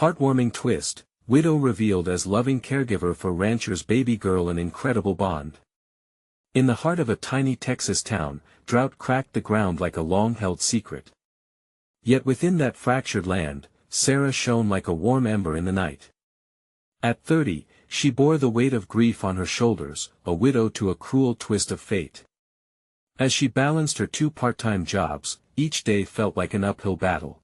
Heartwarming twist, widow revealed as loving caregiver for rancher's baby girl, an incredible bond. In the heart of a tiny Texas town, drought cracked the ground like a long-held secret. Yet within that fractured land, Sarah shone like a warm ember in the night. At 30, she bore the weight of grief on her shoulders, a widow to a cruel twist of fate. As she balanced her two part-time jobs, each day felt like an uphill battle.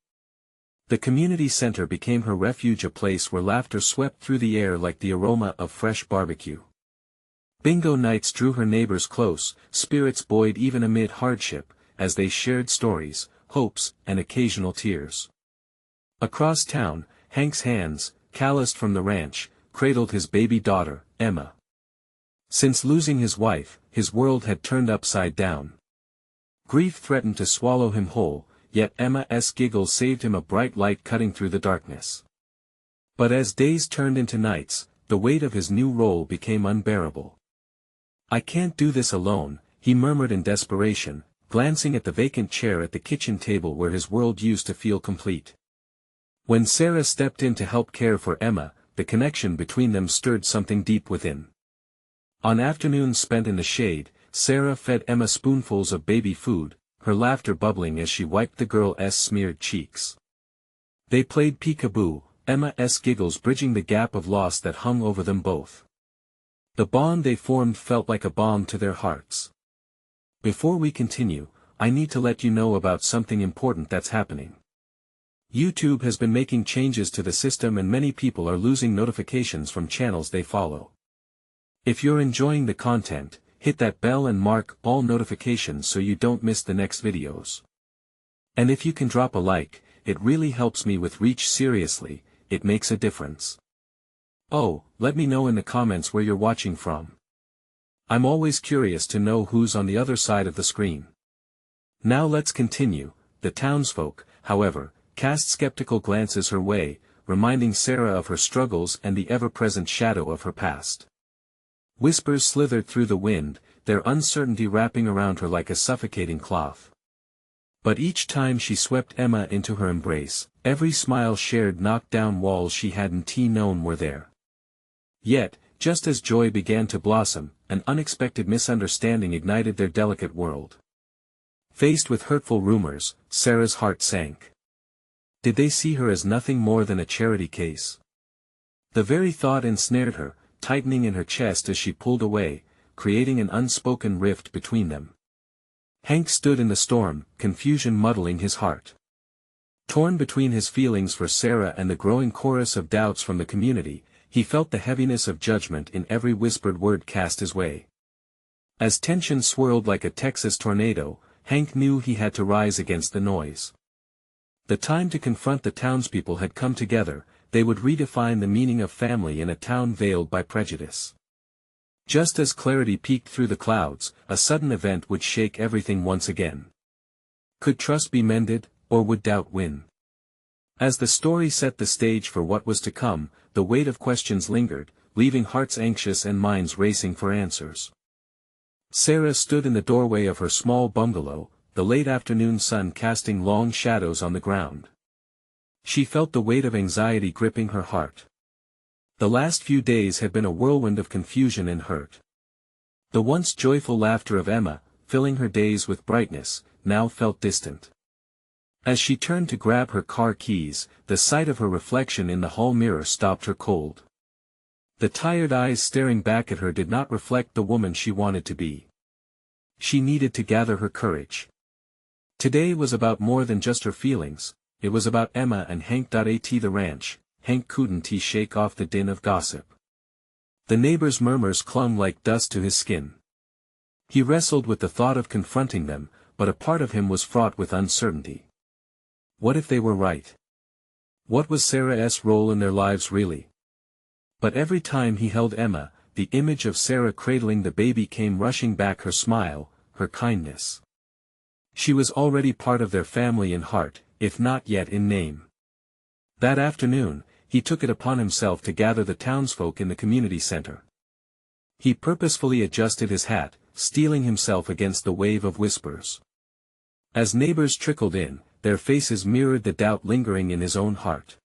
The community center became her refuge, a place where laughter swept through the air like the aroma of fresh barbecue. Bingo nights drew her neighbors close, spirits buoyed even amid hardship, as they shared stories, hopes, and occasional tears. Across town, Hank's hands, calloused from the ranch, cradled his baby daughter, Emma. Since losing his wife, his world had turned upside down. Grief threatened to swallow him whole, yet Emma's giggles saved him, a bright light cutting through the darkness. But as days turned into nights, the weight of his new role became unbearable. "I can't do this alone," he murmured in desperation, glancing at the vacant chair at the kitchen table where his world used to feel complete. When Sarah stepped in to help care for Emma, the connection between them stirred something deep within. On afternoons spent in the shade, Sarah fed Emma spoonfuls of baby food, her laughter bubbling as she wiped the girl's smeared cheeks. They played peekaboo, Emma's giggles bridging the gap of loss that hung over them both. The bond they formed felt like a balm to their hearts. Before we continue, I need to let you know about something important that's happening. YouTube has been making changes to the system, and many people are losing notifications from channels they follow. If you're enjoying the content, hit that bell and mark all notifications so you don't miss the next videos. And if you can drop a like, it really helps me with reach. Seriously, it makes a difference. Oh, let me know in the comments where you're watching from. I'm always curious to know who's on the other side of the screen. Now let's continue. The townsfolk, however, cast skeptical glances her way, reminding Sarah of her struggles and the ever-present shadow of her past. Whispers slithered through the wind, their uncertainty wrapping around her like a suffocating cloth. But each time she swept Emma into her embrace, every smile shared knocked down walls she hadn't known were there. Yet, just as joy began to blossom, an unexpected misunderstanding ignited their delicate world. Faced with hurtful rumors, Sarah's heart sank. Did they see her as nothing more than a charity case? The very thought ensnared her, tightening in her chest as she pulled away, creating an unspoken rift between them. Hank stood in the storm, confusion muddling his heart. Torn between his feelings for Sarah and the growing chorus of doubts from the community, he felt the heaviness of judgment in every whispered word cast his way. As tension swirled like a Texas tornado, Hank knew he had to rise against the noise. The time to confront the townspeople had come together. They would redefine the meaning of family in a town veiled by prejudice. Just as clarity peeked through the clouds, a sudden event would shake everything once again. Could trust be mended, or would doubt win? As the story set the stage for what was to come, the weight of questions lingered, leaving hearts anxious and minds racing for answers. Sarah stood in the doorway of her small bungalow, the late afternoon sun casting long shadows on the ground. She felt the weight of anxiety gripping her heart. The last few days had been a whirlwind of confusion and hurt. The once joyful laughter of Emma, filling her days with brightness, now felt distant. As she turned to grab her car keys, the sight of her reflection in the hall mirror stopped her cold. The tired eyes staring back at her did not reflect the woman she wanted to be. She needed to gather her courage. Today was about more than just her feelings, it was about Emma and Hank. At the ranch, Hank couldn't shake off the din of gossip. The neighbors' murmurs clung like dust to his skin. He wrestled with the thought of confronting them, but a part of him was fraught with uncertainty. What if they were right? What was Sarah's role in their lives really? But every time he held Emma, the image of Sarah cradling the baby came rushing back, her smile, her kindness. She was already part of their family in heart, if not yet in name. That afternoon, he took it upon himself to gather the townsfolk in the community center. He purposefully adjusted his hat, steeling himself against the wave of whispers. As neighbors trickled in, their faces mirrored the doubt lingering in his own heart.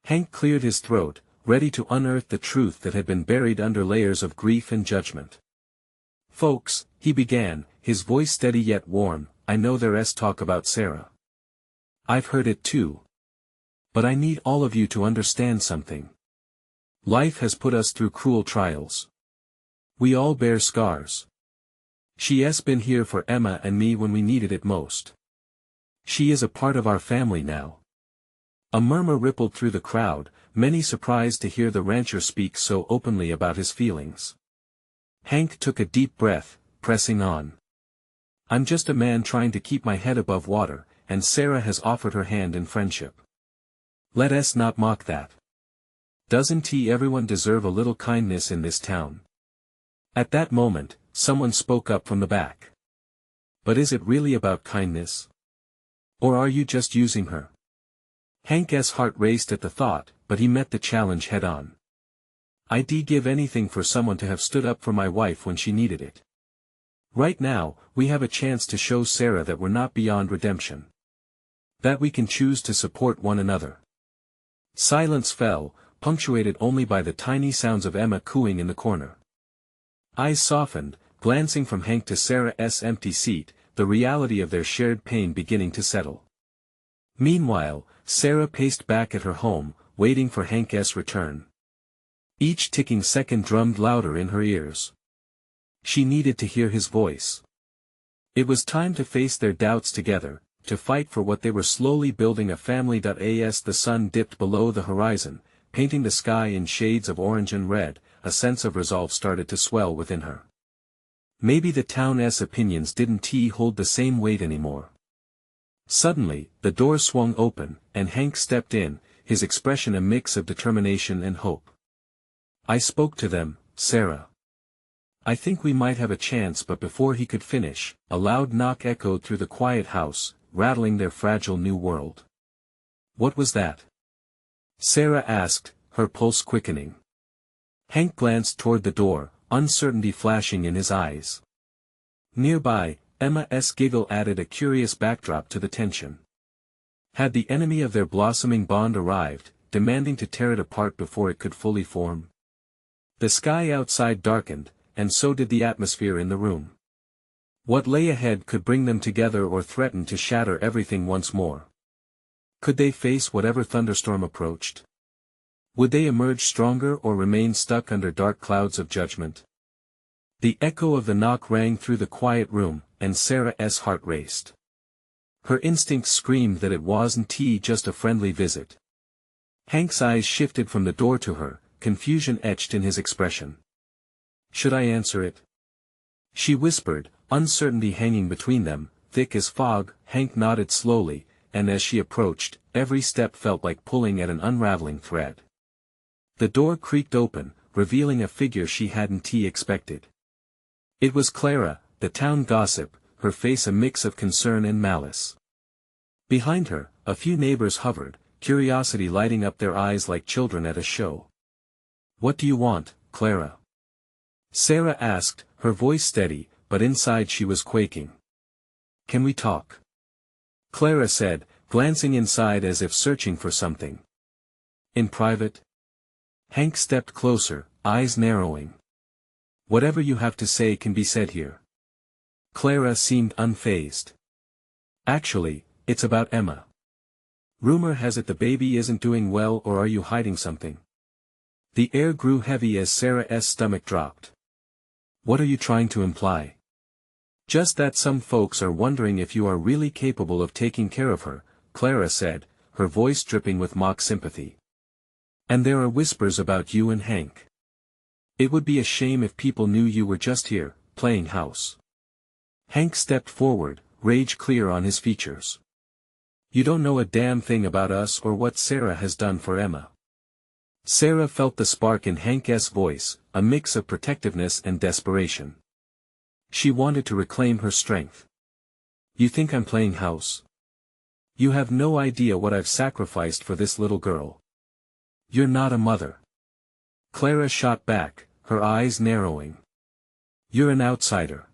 Hank cleared his throat, ready to unearth the truth that had been buried under layers of grief and judgment. "Folks," he began, his voice steady yet warm, "I know there's talk about Sarah. I've heard it too. But I need all of you to understand something. Life has put us through cruel trials. We all bear scars. She's been here for Emma and me when we needed it most. She is a part of our family now." A murmur rippled through the crowd, many surprised to hear the rancher speak so openly about his feelings. Hank took a deep breath, pressing on. "I'm just a man trying to keep my head above water, and Sarah has offered her hand in friendship. Let us not mock that. Doesn't everyone deserve a little kindness in this town?" At that moment, someone spoke up from the back. "But is it really about kindness? Or are you just using her?" Hank's heart raced at the thought, but he met the challenge head-on. "I'd give anything for someone to have stood up for my wife when she needed it. Right now, we have a chance to show Sarah that we're not beyond redemption. That we can choose to support one another." Silence fell, punctuated only by the tiny sounds of Emma cooing in the corner. Eyes softened, glancing from Hank to Sarah's empty seat, the reality of their shared pain beginning to settle. Meanwhile, Sarah paced back at her home, waiting for Hank's return. Each ticking second drummed louder in her ears. She needed to hear his voice. It was time to face their doubts together, to fight for what they were slowly building, a family. As the sun dipped below the horizon, painting the sky in shades of orange and red, a sense of resolve started to swell within her. Maybe the town's opinions didn't hold the same weight anymore. Suddenly, the door swung open, and Hank stepped in, his expression a mix of determination and hope. "I spoke to them, Sarah. I think we might have a chance." But before he could finish, a loud knock echoed through the quiet house, rattling their fragile new world. "What was that?" Sarah asked, her pulse quickening. Hank glanced toward the door, uncertainty flashing in his eyes. Nearby, Emma's giggle added a curious backdrop to the tension. Had the enemy of their blossoming bond arrived, demanding to tear it apart before it could fully form? The sky outside darkened, and so did the atmosphere in the room. What lay ahead could bring them together or threaten to shatter everything once more. Could they face whatever thunderstorm approached? Would they emerge stronger or remain stuck under dark clouds of judgment? The echo of the knock rang through the quiet room, and Sarah's heart raced. Her instincts screamed that it wasn't just a friendly visit. Hank's eyes shifted from the door to her, confusion etched in his expression. "Should I answer it?" she whispered, uncertainty hanging between them, thick as fog. Hank nodded slowly, and as she approached, every step felt like pulling at an unraveling thread. The door creaked open, revealing a figure she hadn't expected. It was Clara, the town gossip, her face a mix of concern and malice. Behind her, a few neighbors hovered, curiosity lighting up their eyes like children at a show. "What do you want, Clara?" Sarah asked, her voice steady, but inside she was quaking. "Can we talk?" Clara said, glancing inside as if searching for something. "In private?" Hank stepped closer, eyes narrowing. "Whatever you have to say can be said here." Clara seemed unfazed. "Actually, it's about Emma. Rumor has it the baby isn't doing well, or are you hiding something?" The air grew heavy as Sarah's stomach dropped. "What are you trying to imply?" "Just that some folks are wondering if you are really capable of taking care of her," Clara said, her voice dripping with mock sympathy. "And there are whispers about you and Hank. It would be a shame if people knew you were just here, playing house." Hank stepped forward, rage clear on his features. "You don't know a damn thing about us or what Sarah has done for Emma." Sarah felt the spark in Hank's voice, a mix of protectiveness and desperation. She wanted to reclaim her strength. "You think I'm playing house? You have no idea what I've sacrificed for this little girl. You're not a mother." Clara shot back, her eyes narrowing. "You're an outsider."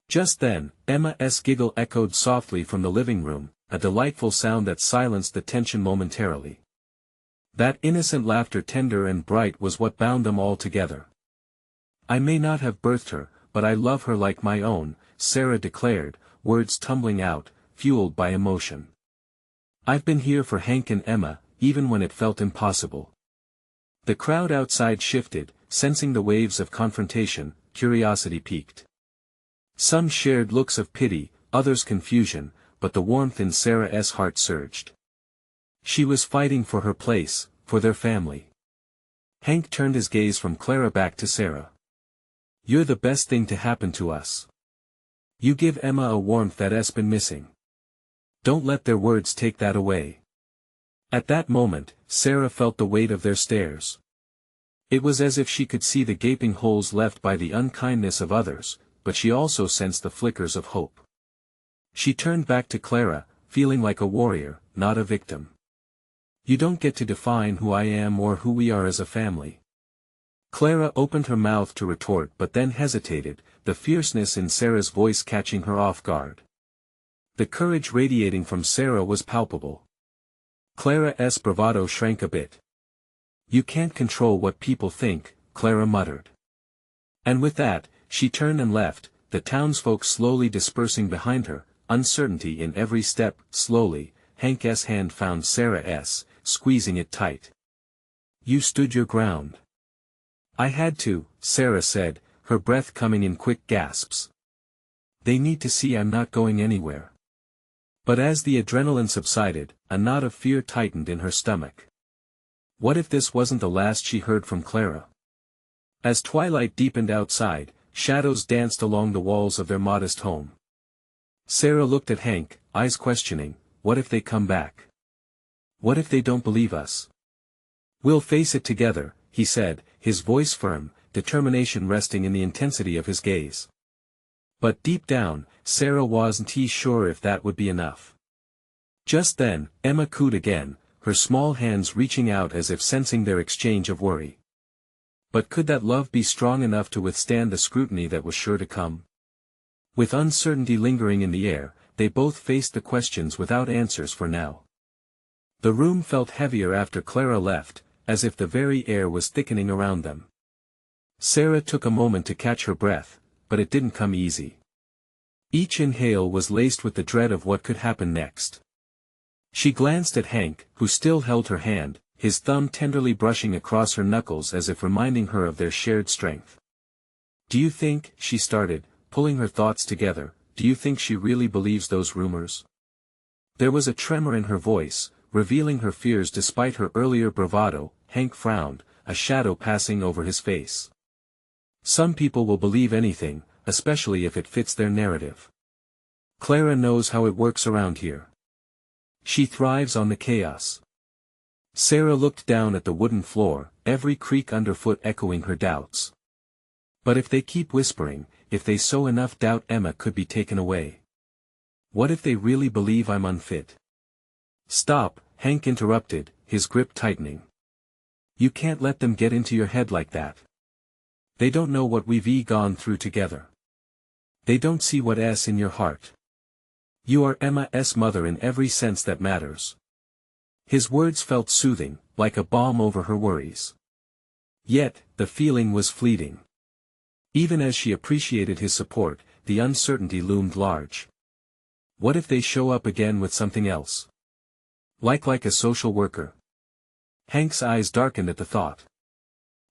Just then, Emma's giggle echoed softly from the living room, a delightful sound that silenced the tension momentarily. That innocent laughter, tender and bright, was what bound them all together. "I may not have birthed her, but I love her like my own," Sarah declared, words tumbling out, fueled by emotion. "I've been here for Hank and Emma, even when it felt impossible." The crowd outside shifted, sensing the waves of confrontation. Curiosity piqued. Some shared looks of pity, others confusion, but the warmth in Sarah's heart surged. She was fighting for her place, for their family. Hank turned his gaze from Clara back to Sarah. "You're the best thing to happen to us. You give Emma a warmth that's been missing. Don't let their words take that away." At that moment, Sarah felt the weight of their stares. It was as if she could see the gaping holes left by the unkindness of others, but she also sensed the flickers of hope. She turned back to Clara, feeling like a warrior, not a victim. "You don't get to define who I am or who we are as a family." Clara opened her mouth to retort but then hesitated, the fierceness in Sarah's voice catching her off guard. The courage radiating from Sarah was palpable. Clara's bravado shrank a bit. "You can't control what people think," Clara muttered. And with that, she turned and left, the townsfolk slowly dispersing behind her, uncertainty in every step. Slowly, Hank's hand found Sarah's, squeezing it tight. "You stood your ground." "I had to," Sarah said, her breath coming in quick gasps. "They need to see I'm not going anywhere." But as the adrenaline subsided, a knot of fear tightened in her stomach. What if this wasn't the last she heard from Clara? As twilight deepened outside, shadows danced along the walls of their modest home. Sarah looked at Hank, eyes questioning. "What if they come back? What if they don't believe us?" "We'll face it together," he said, his voice firm, determination resting in the intensity of his gaze. But deep down, Sarah wasn't sure if that would be enough. Just then, Emma cooed again, her small hands reaching out as if sensing their exchange of worry. But could that love be strong enough to withstand the scrutiny that was sure to come? With uncertainty lingering in the air, they both faced the questions without answers for now. The room felt heavier after Clara left, as if the very air was thickening around them. Sarah took a moment to catch her breath, but it didn't come easy. Each inhale was laced with the dread of what could happen next. She glanced at Hank, who still held her hand, his thumb tenderly brushing across her knuckles as if reminding her of their shared strength. "Do you think," she started, pulling her thoughts together, "do you think she really believes those rumors?" There was a tremor in her voice, revealing her fears despite her earlier bravado. Hank frowned, a shadow passing over his face. "Some people will believe anything, especially if it fits their narrative. Clara knows how it works around here. She thrives on the chaos." Sarah looked down at the wooden floor, every creak underfoot echoing her doubts. "But if they keep whispering, if they sow enough doubt, Emma could be taken away. What if they really believe I'm unfit?" "Stop," Hank interrupted, his grip tightening. "You can't let them get into your head like that. They don't know what we've gone through together. They don't see what's in your heart. You are Emma's mother in every sense that matters." His words felt soothing, like a balm over her worries. Yet, the feeling was fleeting. Even as she appreciated his support, the uncertainty loomed large. What if they show up again with something else? Like a social worker? Hank's eyes darkened at the thought.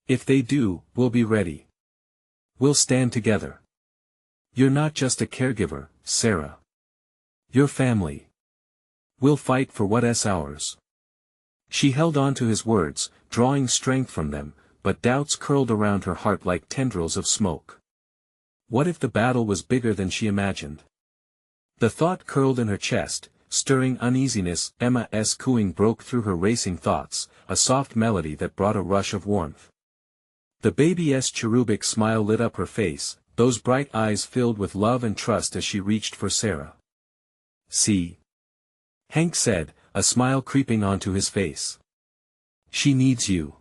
"If they do, we'll be ready. We'll stand together. You're not just a caregiver, Sarah. You're family. We'll fight for what's ours." She held on to his words, drawing strength from them, but doubts curled around her heart like tendrils of smoke. What if the battle was bigger than she imagined? The thought curled in her chest, stirring uneasiness. Emma's cooing broke through her racing thoughts, a soft melody that brought a rush of warmth. The baby's cherubic smile lit up her face, those bright eyes filled with love and trust as she reached for Sarah. "See?" Hank said, a smile creeping onto his face. "She needs you.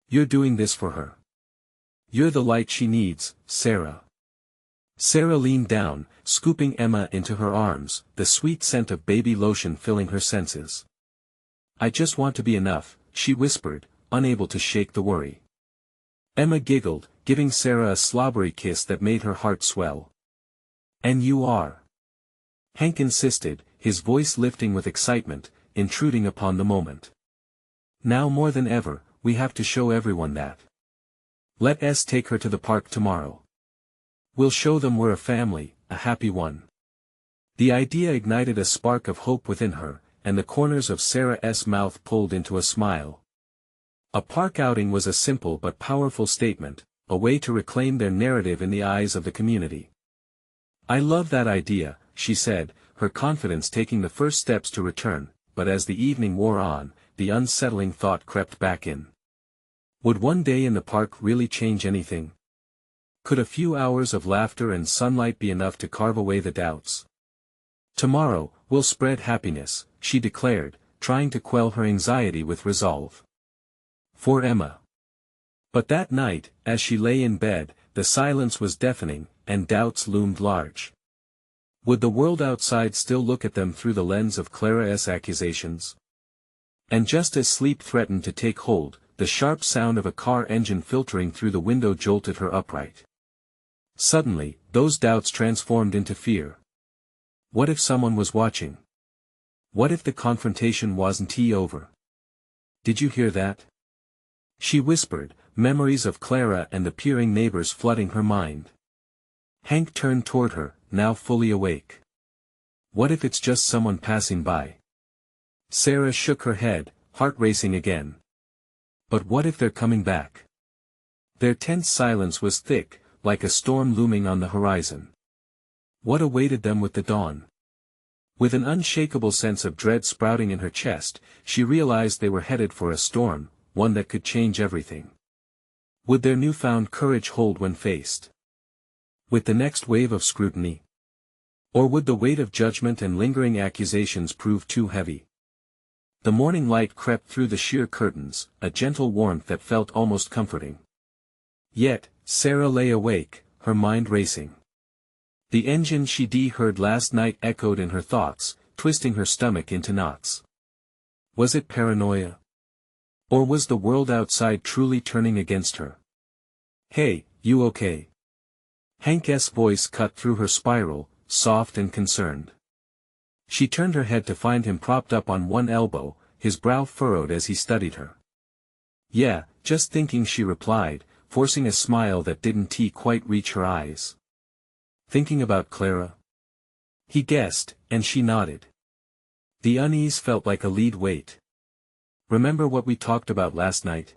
You're doing this for her. You're the light she needs, Sarah." Sarah leaned down, scooping Emma into her arms, the sweet scent of baby lotion filling her senses. "I just want to be enough," she whispered, unable to shake the worry. Emma giggled, giving Sarah a slobbery kiss that made her heart swell. "And you are?" Hank insisted, his voice lifting with excitement, intruding upon the moment. "Now more than ever, we have to show everyone that. Let us take her to the park tomorrow. We'll show them we're a family, a happy one." The idea ignited a spark of hope within her, and the corners of Sarah's mouth pulled into a smile. A park outing was a simple but powerful statement, a way to reclaim their narrative in the eyes of the community. "I love that idea," she said, her confidence taking the first steps to return, but as the evening wore on, the unsettling thought crept back in. Would one day in the park really change anything? Could a few hours of laughter and sunlight be enough to carve away the doubts? "Tomorrow, we'll spread happiness," she declared, trying to quell her anxiety with resolve. For Emma. But that night, as she lay in bed, the silence was deafening, and doubts loomed large. Would the world outside still look at them through the lens of Clara's accusations? And just as sleep threatened to take hold, the sharp sound of a car engine filtering through the window jolted her upright. Suddenly, those doubts transformed into fear. What if someone was watching? What if the confrontation wasn't over? "Did you hear that?" she whispered, memories of Clara and the peering neighbors flooding her mind. Hank turned toward her, now fully awake. "What if it's just someone passing by?" Sarah shook her head, heart racing again. "But what if they're coming back?" Their tense silence was thick, like a storm looming on the horizon. What awaited them with the dawn? With an unshakable sense of dread sprouting in her chest, she realized they were headed for a storm, one that could change everything. Would their newfound courage hold when faced with the next wave of scrutiny? Or would the weight of judgment and lingering accusations prove too heavy? The morning light crept through the sheer curtains, a gentle warmth that felt almost comforting. Yet, Sarah lay awake, her mind racing. The engine she'd heard last night echoed in her thoughts, twisting her stomach into knots. Was it paranoia? Or was the world outside truly turning against her? "Hey, you okay?" Hank's voice cut through her spiral, soft and concerned. She turned her head to find him propped up on one elbow, his brow furrowed as he studied her. "Yeah, just thinking," she replied, forcing a smile that didn't quite reach her eyes. "Thinking about Clara?" he guessed, and she nodded. The unease felt like a lead weight. "Remember what we talked about last night?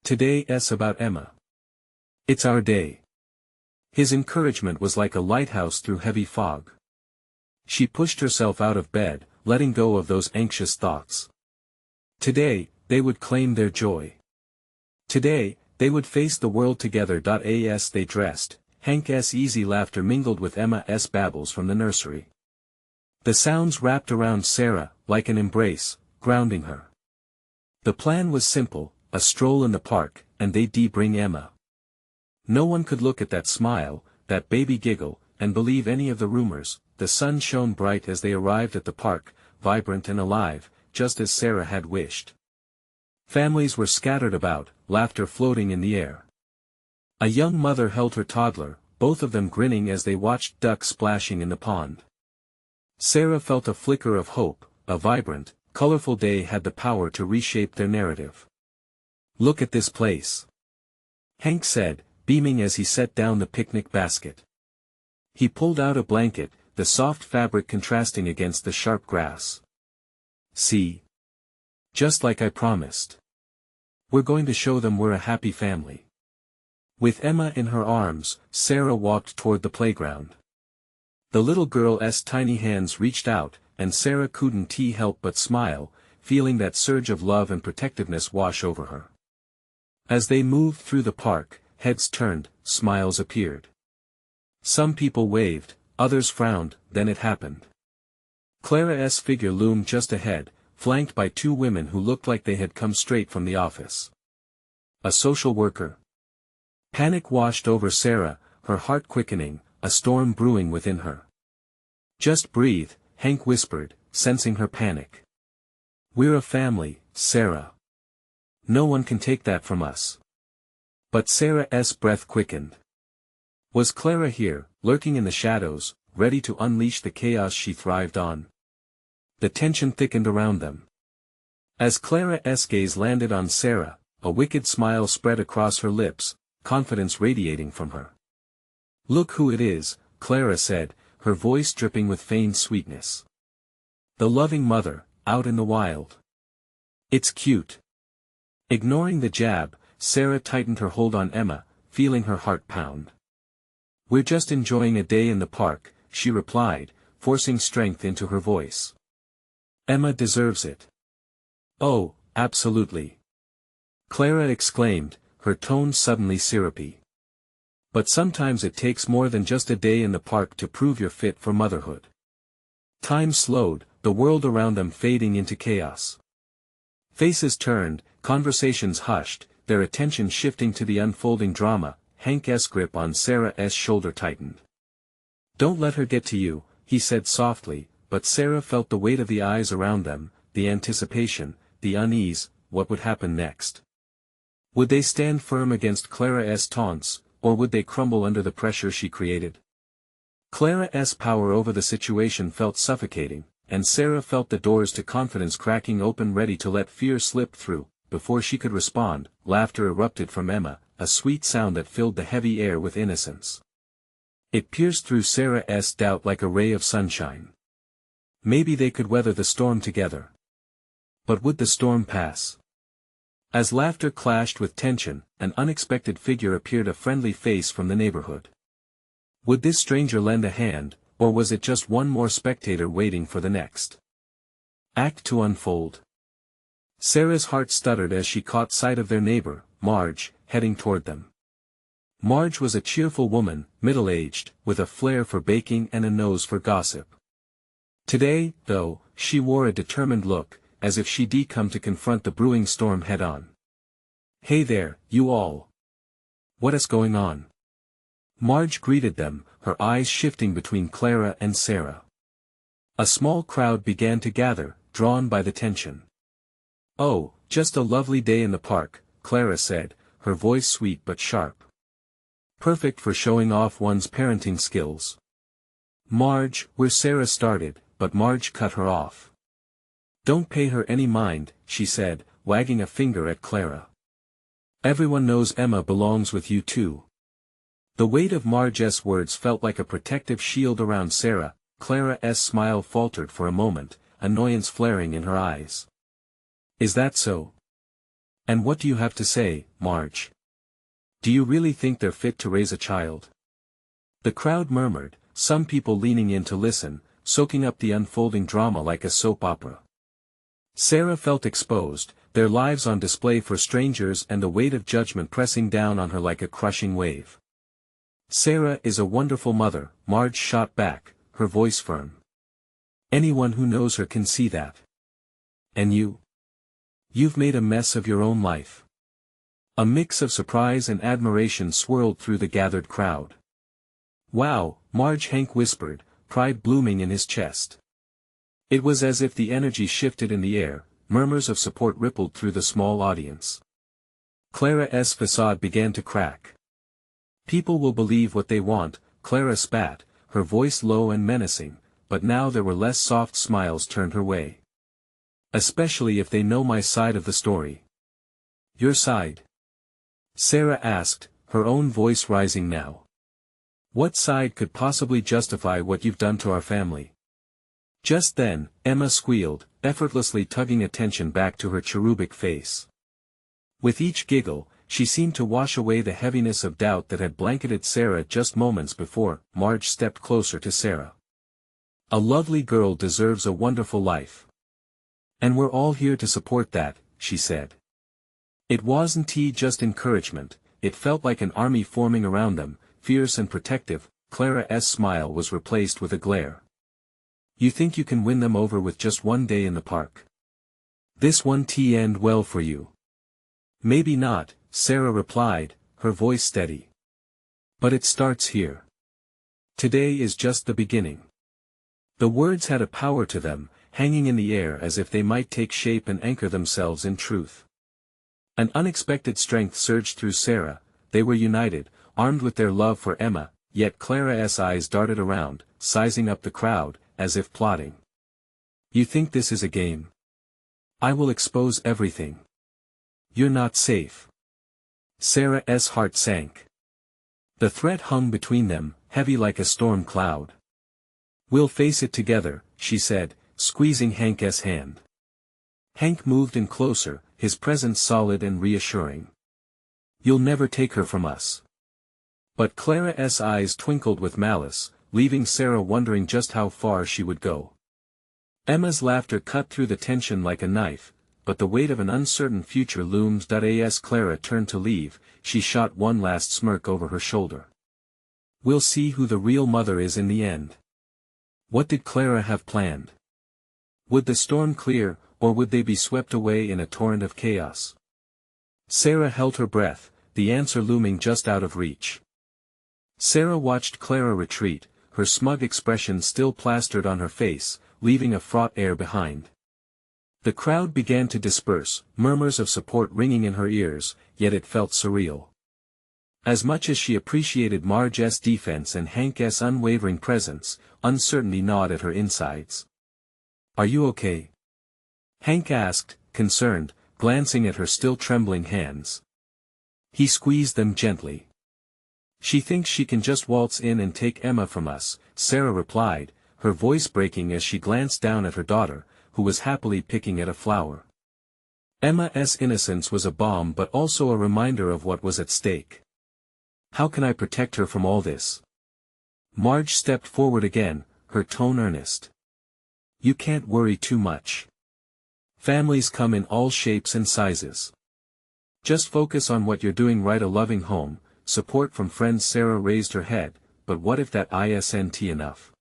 Today's about Emma. It's our day." His encouragement was like a lighthouse through heavy fog. She pushed herself out of bed, letting go of those anxious thoughts. Today, they would claim their joy. Today, they would face the world together. As they dressed, Hank's easy laughter mingled with Emma's babbles from the nursery. The sounds wrapped around Sarah, like an embrace, grounding her. The plan was simple, a stroll in the park, and they'd bring Emma. No one could look at that smile, that baby giggle, and believe any of the rumors. The sun shone bright as they arrived at the park, vibrant and alive, just as Sarah had wished. Families were scattered about, laughter floating in the air. A young mother held her toddler, both of them grinning as they watched ducks splashing in the pond. Sarah felt a flicker of hope. A vibrant, colorful day had the power to reshape their narrative. "Look at this place," Hank said, beaming as he set down the picnic basket. He pulled out a blanket, the soft fabric contrasting against the sharp grass. "See? Just like I promised. We're going to show them we're a happy family." With Emma in her arms, Sarah walked toward the playground. The little girl's tiny hands reached out, and Sarah couldn't help but smile, feeling that surge of love and protectiveness wash over her. As they moved through the park, heads turned, smiles appeared. Some people waved, others frowned, then it happened. Clara's figure loomed just ahead, flanked by two women who looked like they had come straight from the office. A social worker. Panic washed over Sarah, her heart quickening, a storm brewing within her. "Just breathe," Hank whispered, sensing her panic. "We're a family, Sarah. No one can take that from us. But Sarah's breath quickened. Was Clara here, lurking in the shadows, ready to unleash the chaos she thrived on? The tension thickened around them. As Clara's gaze landed on Sarah, a wicked smile spread across her lips, confidence radiating from her. "Look who it is," Clara said, her voice dripping with feigned sweetness. "The loving mother, out in the wild. It's cute." Ignoring the jab, Sarah tightened her hold on Emma, feeling her heart pound. "We're just enjoying a day in the park," she replied, forcing strength into her voice. "Emma deserves it." "Oh, absolutely," Clara exclaimed, her tone suddenly syrupy. "But sometimes it takes more than just a day in the park to prove you're fit for motherhood." Time slowed, the world around them fading into chaos. Faces turned, conversations hushed, their attention shifting to the unfolding drama. Hank's grip on Sarah's shoulder tightened. "Don't let her get to you," he said softly, but Sarah felt the weight of the eyes around them, the anticipation, the unease. What would happen next? Would they stand firm against Clara's taunts, or would they crumble under the pressure she created? Clara's power over the situation felt suffocating, and Sarah felt the doors to confidence cracking open, ready to let fear slip through. Before she could respond, laughter erupted from Emma, a sweet sound that filled the heavy air with innocence. It pierced through Sarah's doubt like a ray of sunshine. Maybe they could weather the storm together. But would the storm pass? As laughter clashed with tension, an unexpected figure appeared, a friendly face from the neighborhood. Would this stranger lend a hand, or was it just one more spectator waiting for the next act to unfold? Sarah's heart stuttered as she caught sight of their neighbor, Marge, heading toward them. Marge was a cheerful woman, middle-aged, with a flair for baking and a nose for gossip. Today, though, she wore a determined look, as if she'd come to confront the brewing storm head-on. "Hey there, you all. What is going on?" Marge greeted them, her eyes shifting between Clara and Sarah. A small crowd began to gather, drawn by the tension. "Oh, just a lovely day in the park," Clara said, her voice sweet but sharp. "Perfect for showing off one's parenting skills." "Marge," where Sarah started, but Marge cut her off. "Don't pay her any mind," she said, wagging a finger at Clara. "Everyone knows Emma belongs with you too." The weight of Marge's words felt like a protective shield around Sarah. Clara's smile faltered for a moment, annoyance flaring in her eyes. "Is that so? And what do you have to say, Marge? Do you really think they're fit to raise a child?" The crowd murmured, some people leaning in to listen, soaking up the unfolding drama like a soap opera. Sarah felt exposed, their lives on display for strangers, and the weight of judgment pressing down on her like a crushing wave. "Sarah is a wonderful mother," Marge shot back, her voice firm. "Anyone who knows her can see that. And you? You've made a mess of your own life." A mix of surprise and admiration swirled through the gathered crowd. "Wow," Marge, Hank whispered, pride blooming in his chest. It was as if the energy shifted in the air, murmurs of support rippled through the small audience. Clara's facade began to crack. "People will believe what they want," Clara spat, her voice low and menacing, but now there were less soft smiles turned her way. "Especially if they know my side of the story." "Your side?" Sarah asked, her own voice rising now. "What side could possibly justify what you've done to our family?" Just then, Emma squealed, effortlessly tugging attention back to her cherubic face. With each giggle, she seemed to wash away the heaviness of doubt that had blanketed Sarah just moments before. Marge stepped closer to Sarah. "A lovely girl deserves a wonderful life. And we're all here to support that," she said. It wasn't just encouragement, it felt like an army forming around them, fierce and protective. Clara's smile was replaced with a glare. "You think you can win them over with just one day in the park? This won't end well for you." "Maybe not," Sarah replied, her voice steady. "But it starts here. Today is just the beginning." The words had a power to them, hanging in the air as if they might take shape and anchor themselves in truth. An unexpected strength surged through Sarah. They were united, armed with their love for Emma, yet Clara's eyes darted around, sizing up the crowd, as if plotting. You think this is a game? I will expose everything. You're not safe. Sarah's heart sank. The threat hung between them, heavy like a storm cloud. We'll face it together, she said, squeezing Hank's hand. Hank moved in closer, his presence solid and reassuring. You'll never take her from us. But Clara's eyes twinkled with malice, leaving Sarah wondering just how far she would go. Emma's laughter cut through the tension like a knife, but the weight of an uncertain future looms. As Clara turned to leave, she shot one last smirk over her shoulder. We'll see who the real mother is in the end. What did Clara have planned? Would the storm clear, or would they be swept away in a torrent of chaos? Sarah held her breath, the answer looming just out of reach. Sarah watched Clara retreat, her smug expression still plastered on her face, leaving a fraught air behind. The crowd began to disperse, murmurs of support ringing in her ears, yet it felt surreal. As much as she appreciated Marge's defense and Hank's unwavering presence, uncertainty gnawed at her insides. Are you okay? Hank asked, concerned, glancing at her still trembling hands. He squeezed them gently. She thinks she can just waltz in and take Emma from us, Sarah replied, her voice breaking as she glanced down at her daughter, who was happily picking at a flower. Emma's innocence was a balm but also a reminder of what was at stake. How can I protect her from all this? Marge stepped forward again, her tone earnest. You can't worry too much. Families come in all shapes and sizes. Just focus on what you're doing right. A loving home, support from friends. Sarah raised her head, but what if that isn't enough?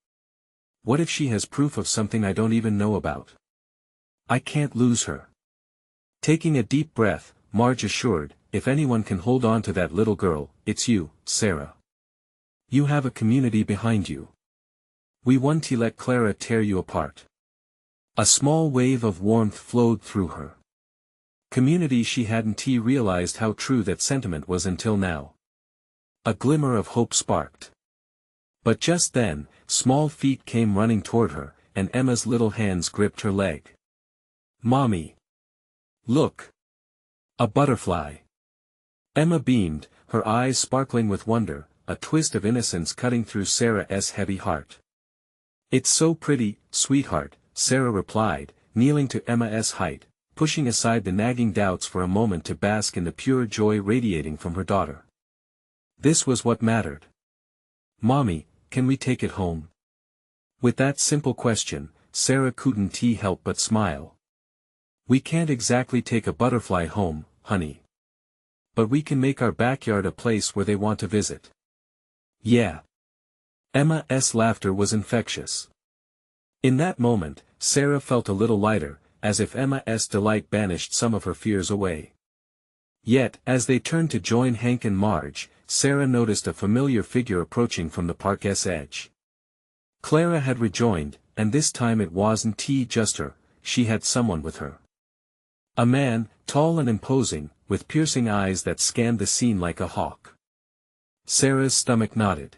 What if she has proof of something I don't even know about? I can't lose her. Taking a deep breath, Marge assured, if anyone can hold on to that little girl, it's you, Sarah. You have a community behind you. We won't let Clara tear you apart. A small wave of warmth flowed through her. Community. She hadn't realized how true that sentiment was until now. A glimmer of hope sparked. But just then, small feet came running toward her, and Emma's little hands gripped her leg. Mommy! Look! A butterfly! Emma beamed, her eyes sparkling with wonder, a twist of innocence cutting through Sarah's heavy heart. It's so pretty, sweetheart, Sarah replied, kneeling to Emma's height, pushing aside the nagging doubts for a moment to bask in the pure joy radiating from her daughter. This was what mattered. Mommy, can we take it home? With that simple question, Sarah couldn't help but smile. We can't exactly take a butterfly home, honey. But we can make our backyard a place where they want to visit. Yeah. Emma's laughter was infectious. In that moment, Sarah felt a little lighter, as if Emma's delight banished some of her fears away. Yet, as they turned to join Hank and Marge, Sarah noticed a familiar figure approaching from the park's edge. Clara had rejoined, and this time it wasn't just her, she had someone with her. A man, tall and imposing, with piercing eyes that scanned the scene like a hawk. Sarah's stomach knotted.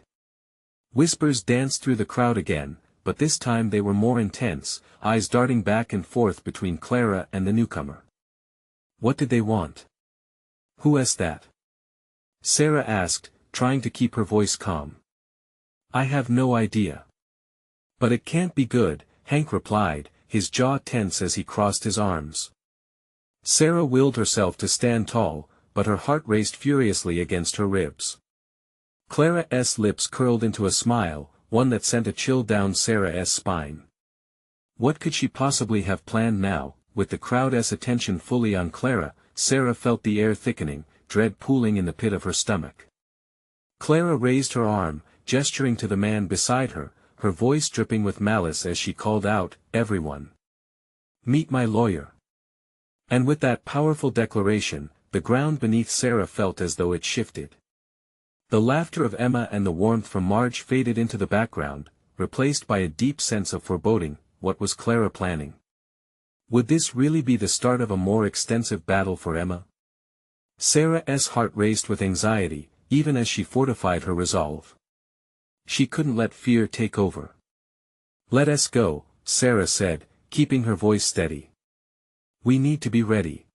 Whispers danced through the crowd again, but this time they were more intense, eyes darting back and forth between Clara and the newcomer. What did they want? Who is that? Sarah asked, trying to keep her voice calm. I have no idea. But it can't be good, Hank replied, his jaw tense as he crossed his arms. Sarah willed herself to stand tall, but her heart raced furiously against her ribs. Clara's lips curled into a smile, one that sent a chill down Sarah's spine. What could she possibly have planned now? With the crowd's attention fully on Clara, Sarah felt the air thickening, dread pooling in the pit of her stomach. Clara raised her arm, gesturing to the man beside her, her voice dripping with malice as she called out, "Everyone! Meet my lawyer!" And with that powerful declaration, the ground beneath Sarah felt as though it shifted. The laughter of Emma and the warmth from Marge faded into the background, replaced by a deep sense of foreboding. What was Clara planning? Would this really be the start of a more extensive battle for Emma? Sarah's heart raced with anxiety, even as she fortified her resolve. She couldn't let fear take over. "Let us go," Sarah said, keeping her voice steady. "We need to be ready."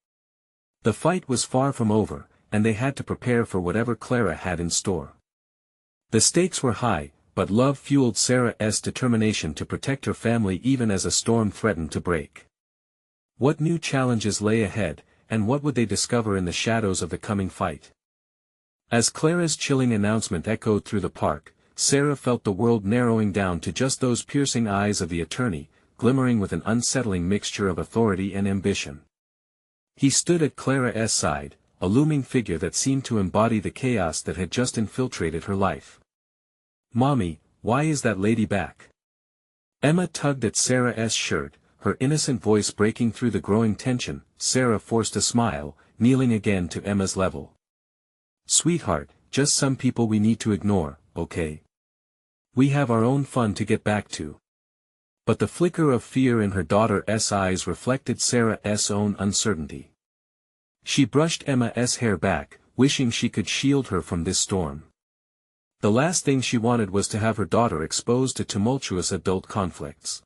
The fight was far from over, and they had to prepare for whatever Clara had in store. The stakes were high, but love fueled Sarah's determination to protect her family even as a storm threatened to break. What new challenges lay ahead, and what would they discover in the shadows of the coming fight? As Clara's chilling announcement echoed through the park, Sarah felt the world narrowing down to just those piercing eyes of the attorney, glimmering with an unsettling mixture of authority and ambition. He stood at Clara's side, a looming figure that seemed to embody the chaos that had just infiltrated her life. "Mommy, why is that lady back?" Emma tugged at Sarah's shirt, her innocent voice breaking through the growing tension. Sarah forced a smile, kneeling again to Emma's level. "Sweetheart, just some people we need to ignore, okay? We have our own fun to get back to." But the flicker of fear in her daughter's eyes reflected Sarah's own uncertainty. She brushed Emma's hair back, wishing she could shield her from this storm. The last thing she wanted was to have her daughter exposed to tumultuous adult conflicts.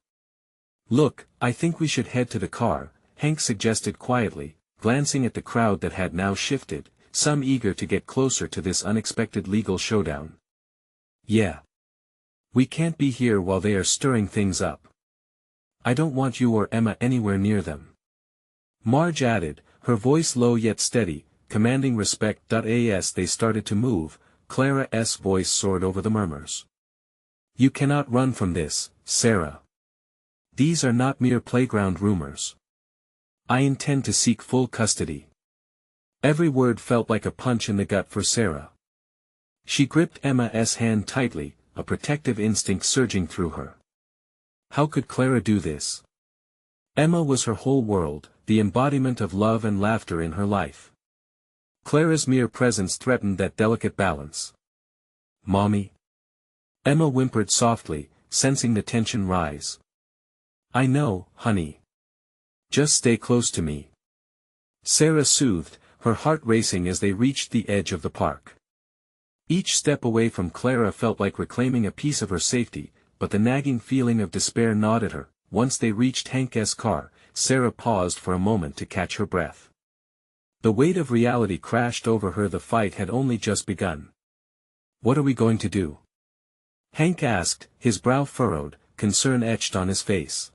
"Look, I think we should head to the car," Hank suggested quietly, glancing at the crowd that had now shifted, some eager to get closer to this unexpected legal showdown. "Yeah. We can't be here while they are stirring things up. I don't want you or Emma anywhere near them," Marge added, her voice low yet steady, commanding respect. As they started to move, Clara's voice soared over the murmurs. "You cannot run from this, Sarah. These are not mere playground rumors. I intend to seek full custody." Every word felt like a punch in the gut for Sarah. She gripped Emma's hand tightly, a protective instinct surging through her. How could Clara do this? Emma was her whole world, the embodiment of love and laughter in her life. Clara's mere presence threatened that delicate balance. "Mommy?" Emma whimpered softly, sensing the tension rise. "I know, honey. Just stay close to me," Sarah soothed, her heart racing as they reached the edge of the park. Each step away from Clara felt like reclaiming a piece of her safety, but the nagging feeling of despair gnawed at her. Once they reached Hank's car, Sarah paused for a moment to catch her breath. The weight of reality crashed over her. The fight had only just begun. "What are we going to do?" Hank asked, his brow furrowed, concern etched on his face.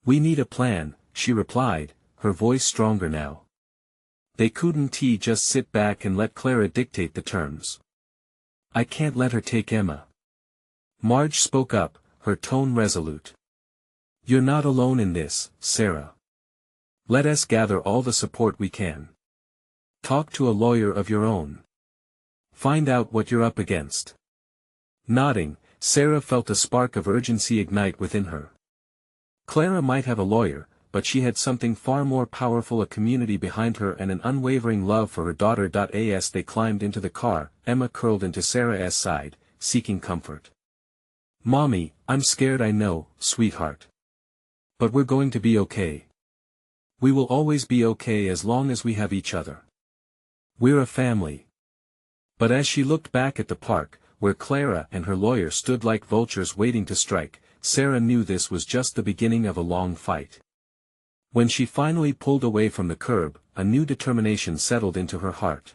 "We need a plan," she replied, her voice stronger now. "They couldn't just sit back and let Clara dictate the terms. I can't let her take Emma." Marge spoke up, her tone resolute. "You're not alone in this, Sarah. Let us gather all the support we can. Talk to a lawyer of your own. Find out what you're up against." Nodding, Sarah felt a spark of urgency ignite within her. Clara might have a lawyer, but she had something far more powerful: a community behind her and an unwavering love for her daughter. As they climbed into the car, Emma curled into Sarah's side, seeking comfort. "Mommy, I'm scared, I know, sweetheart. But we're going to be okay. We will always be okay as long as we have each other. We're a family." But as she looked back at the park, where Clara and her lawyer stood like vultures waiting to strike, Sarah knew this was just the beginning of a long fight. When she finally pulled away from the curb, a new determination settled into her heart.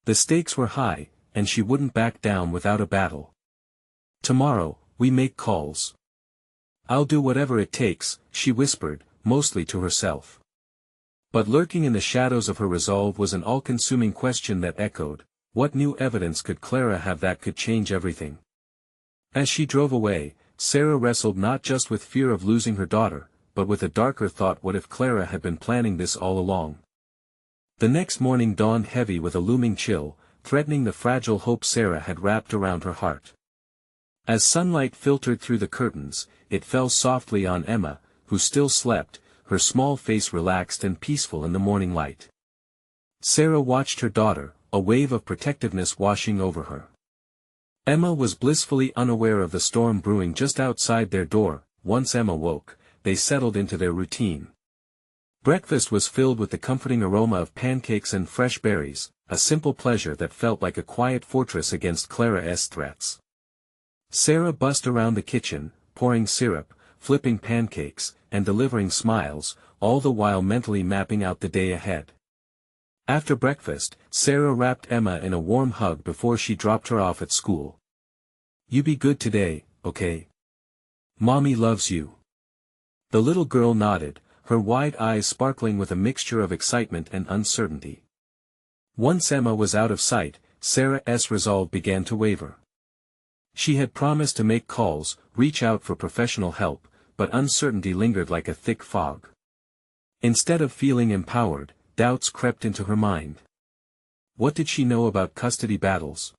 The stakes were high, and she wouldn't back down without a battle. "Tomorrow, we make calls. I'll do whatever it takes," she whispered, mostly to herself. But lurking in the shadows of her resolve was an all-consuming question that echoed, what new evidence could Clara have that could change everything? As she drove away, Sarah wrestled not just with fear of losing her daughter, but with a darker thought: what if Clara had been planning this all along? The next morning dawned heavy with a looming chill, threatening the fragile hope Sarah had wrapped around her heart. As sunlight filtered through the curtains, it fell softly on Emma, who still slept, her small face relaxed and peaceful in the morning light. Sarah watched her daughter, a wave of protectiveness washing over her. Emma was blissfully unaware of the storm brewing just outside their door. Once Emma woke, they settled into their routine. Breakfast was filled with the comforting aroma of pancakes and fresh berries, a simple pleasure that felt like a quiet fortress against Clara's threats. Sarah buzzed around the kitchen, pouring syrup, flipping pancakes, and delivering smiles, all the while mentally mapping out the day ahead. After breakfast, Sarah wrapped Emma in a warm hug before she dropped her off at school. "You be good today, okay? Mommy loves you." The little girl nodded, her wide eyes sparkling with a mixture of excitement and uncertainty. Once Emma was out of sight, Sarah's resolve began to waver. She had promised to make calls, reach out for professional help, but uncertainty lingered like a thick fog. Instead of feeling empowered, doubts crept into her mind. What did she know about custody battles?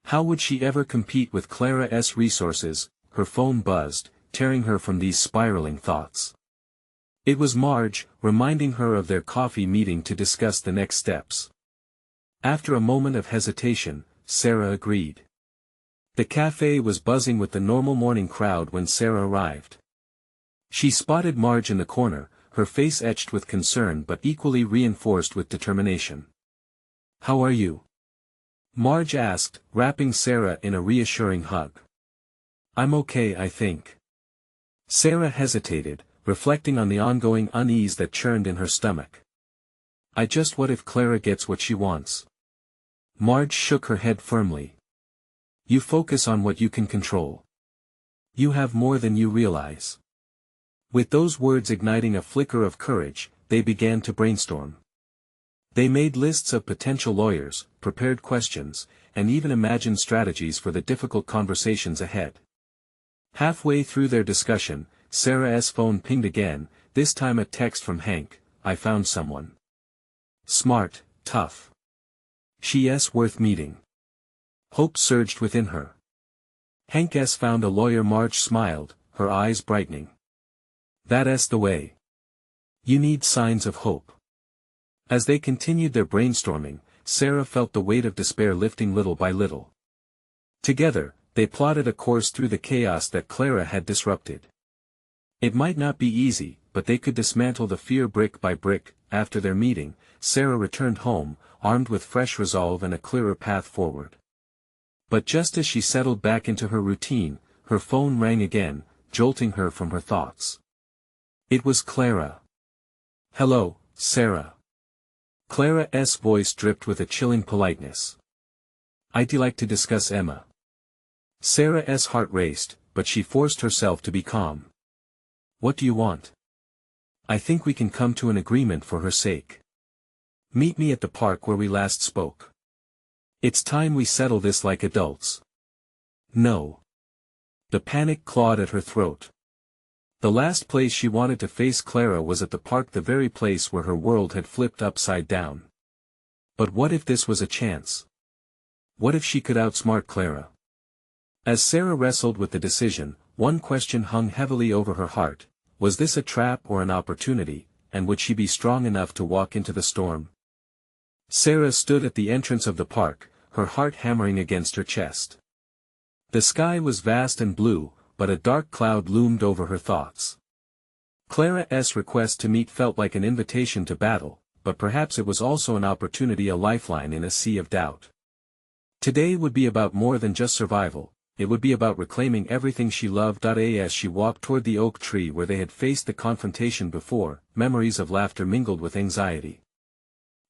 How would she ever compete with Clara's resources? Her phone buzzed, tearing her from these spiraling thoughts. It was Marge, reminding her of their coffee meeting to discuss the next steps. After a moment of hesitation, Sarah agreed. The cafe was buzzing with the normal morning crowd when Sarah arrived. She spotted Marge in the corner, her face etched with concern but equally reinforced with determination. "How are you?" Marge asked, wrapping Sarah in a reassuring hug. "I'm okay, I think." Sarah hesitated, reflecting on the ongoing unease that churned in her stomach. What if Clara gets what she wants?" Marge shook her head firmly. "You focus on what you can control. You have more than you realize." With those words igniting a flicker of courage, they began to brainstorm. They made lists of potential lawyers, prepared questions, and even imagined strategies for the difficult conversations ahead. Halfway through their discussion, Sarah's phone pinged again, this time a text from Hank. "I found someone. Smart, tough. She's worth meeting." Hope surged within her. "Hank's found a lawyer." Marge smiled, her eyes brightening. "That's the way. You need signs of hope." As they continued their brainstorming, Sarah felt the weight of despair lifting little by little. Together, they plotted a course through the chaos that Clara had disrupted. It might not be easy, but they could dismantle the fear brick by brick. After their meeting, Sarah returned home, armed with fresh resolve and a clearer path forward. But just as she settled back into her routine, her phone rang again, jolting her from her thoughts. It was Clara. "Hello, Sarah." Clara's voice dripped with a chilling politeness. "I'd like to discuss Emma." Sarah's heart raced, but she forced herself to be calm. "What do you want?" "I think we can come to an agreement for her sake. Meet me at the park where we last spoke. It's time we settle this like adults." "No." The panic clawed at her throat. The last place she wanted to face Clara was at the park, the very place where her world had flipped upside down. But what if this was a chance? What if she could outsmart Clara? As Sarah wrestled with the decision, one question hung heavily over her heart: was this a trap or an opportunity, and would she be strong enough to walk into the storm? Sarah stood at the entrance of the park, her heart hammering against her chest. The sky was vast and blue, but a dark cloud loomed over her thoughts. Clara's request to meet felt like an invitation to battle, but perhaps it was also an opportunity, a lifeline in a sea of doubt. Today would be about more than just survival. It would be about reclaiming everything she loved. As she walked toward the oak tree where they had faced the confrontation before, memories of laughter mingled with anxiety.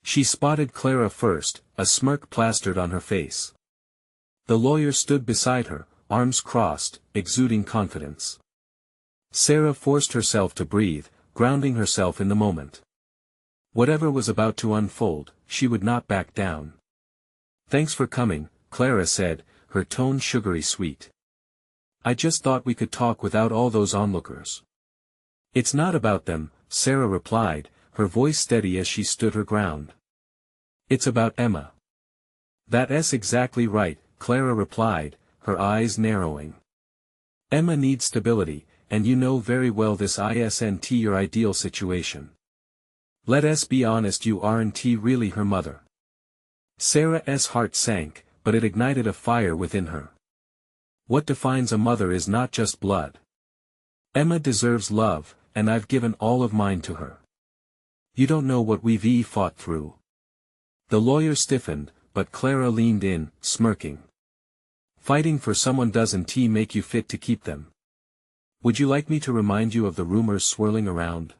She spotted Clara first, a smirk plastered on her face. The lawyer stood beside her, arms crossed, exuding confidence. Sarah forced herself to breathe, grounding herself in the moment. Whatever was about to unfold, she would not back down. "Thanks for coming," Clara said, her tone sugary sweet. "I just thought we could talk without all those onlookers." "It's not about them," Sarah replied, her voice steady as she stood her ground. "It's about Emma." "That's exactly right," Clara replied, her eyes narrowing. "Emma needs stability, and you know very well this isn't your ideal situation. Let us be honest, you aren't really her mother." Sarah's heart sank, but it ignited a fire within her. What defines a mother is not just blood. Emma deserves love, and I've given all of mine to her. You don't know what we've fought through. The lawyer stiffened, but Clara leaned in, smirking. Fighting for someone doesn't make you fit to keep them. Would you like me to remind you of the rumors swirling around?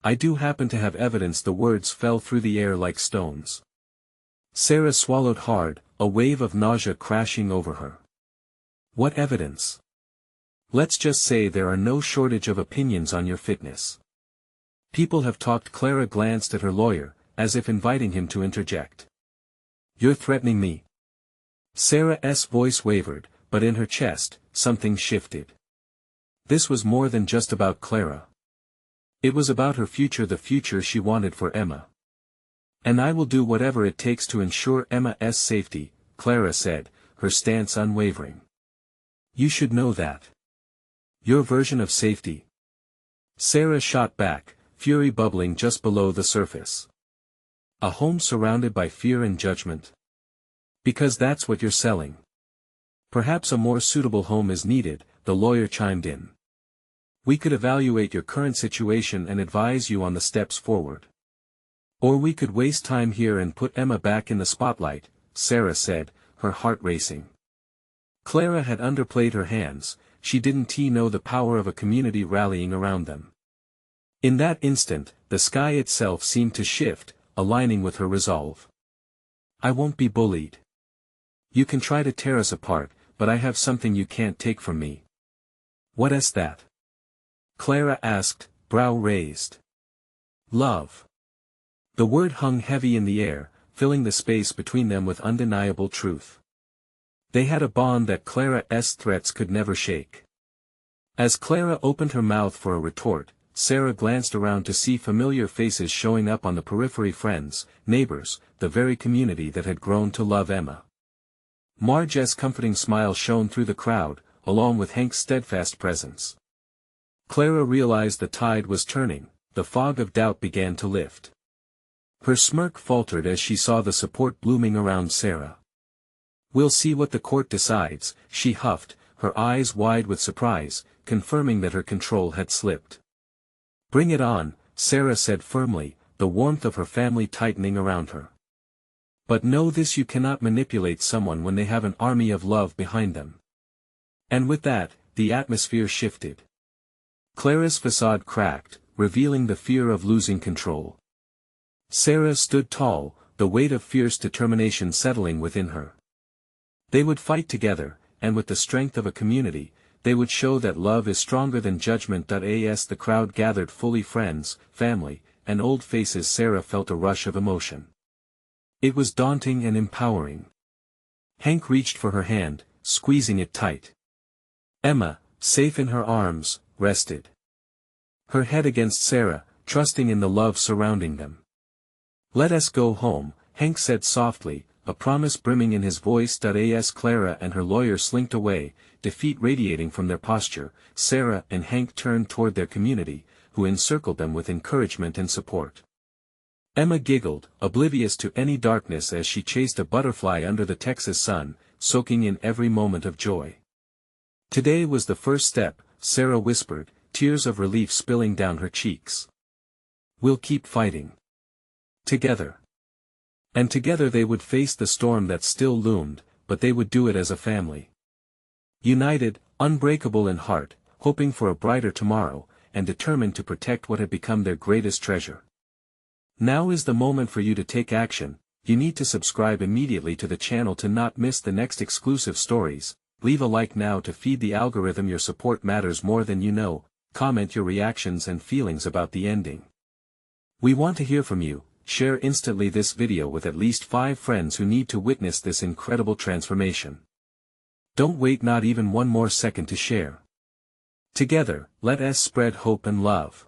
I do happen to have evidence. The words fell through the air like stones. Sarah swallowed hard, a wave of nausea crashing over her. What evidence? Let's just say there are no shortage of opinions on your fitness. People have talked. Clara glanced at her lawyer, as if inviting him to interject. You're threatening me? Sarah's voice wavered, but in her chest, something shifted. This was more than just about Clara. It was about her future, the future she wanted for Emma. And I will do whatever it takes to ensure Emma's safety, Clara said, her stance unwavering. You should know that. Your version of safety? Sarah shot back, fury bubbling just below the surface. A home surrounded by fear and judgment? Because that's what you're selling. Perhaps a more suitable home is needed, the lawyer chimed in. We could evaluate your current situation and advise you on the steps forward. Or we could waste time here and put Emma back in the spotlight, Sarah said, her heart racing. Clara had underplayed her hands. She didn't know the power of a community rallying around them. In that instant, the sky itself seemed to shift, aligning with her resolve. I won't be bullied. You can try to tear us apart, but I have something you can't take from me. What is that? Clara asked, brow raised. Love. The word hung heavy in the air, filling the space between them with undeniable truth. They had a bond that Clara's threats could never shake. As Clara opened her mouth for a retort, Sarah glanced around to see familiar faces showing up on the periphery, friends, neighbors, the very community that had grown to love Emma. Marge's comforting smile shone through the crowd, along with Hank's steadfast presence. Clara realized the tide was turning, the fog of doubt began to lift. Her smirk faltered as she saw the support blooming around Sarah. We'll see what the court decides, she huffed, her eyes wide with surprise, confirming that her control had slipped. Bring it on, Sarah said firmly, the warmth of her family tightening around her. But know this: you cannot manipulate someone when they have an army of love behind them. And with that, the atmosphere shifted. Clara's facade cracked, revealing the fear of losing control. Sarah stood tall, the weight of fierce determination settling within her. They would fight together, and with the strength of a community, they would show that love is stronger than judgment. As the crowd gathered, fully friends, family, and old faces, Sarah felt a rush of emotion. It was daunting and empowering. Hank reached for her hand, squeezing it tight. Emma, safe in her arms, rested. Her head against Sarah, trusting in the love surrounding them. Let us go home, Hank said softly, a promise brimming in his voice. As Clara and her lawyer slinked away, defeat radiating from their posture, Sarah and Hank turned toward their community, who encircled them with encouragement and support. Emma giggled, oblivious to any darkness as she chased a butterfly under the Texas sun, soaking in every moment of joy. Today was the first step, Sarah whispered, tears of relief spilling down her cheeks. We'll keep fighting. Together. And together they would face the storm that still loomed, but they would do it as a family. United, unbreakable in heart, hoping for a brighter tomorrow, and determined to protect what had become their greatest treasure. Now is the moment for you to take action. You need to subscribe immediately to the channel to not miss the next exclusive stories. Leave a like now to feed the algorithm. Your support matters more than you know. Comment your reactions and feelings about the ending. We want to hear from you. Share instantly this video with at least 5 friends who need to witness this incredible transformation. Don't wait not even one more second to share. Together, let us spread hope and love.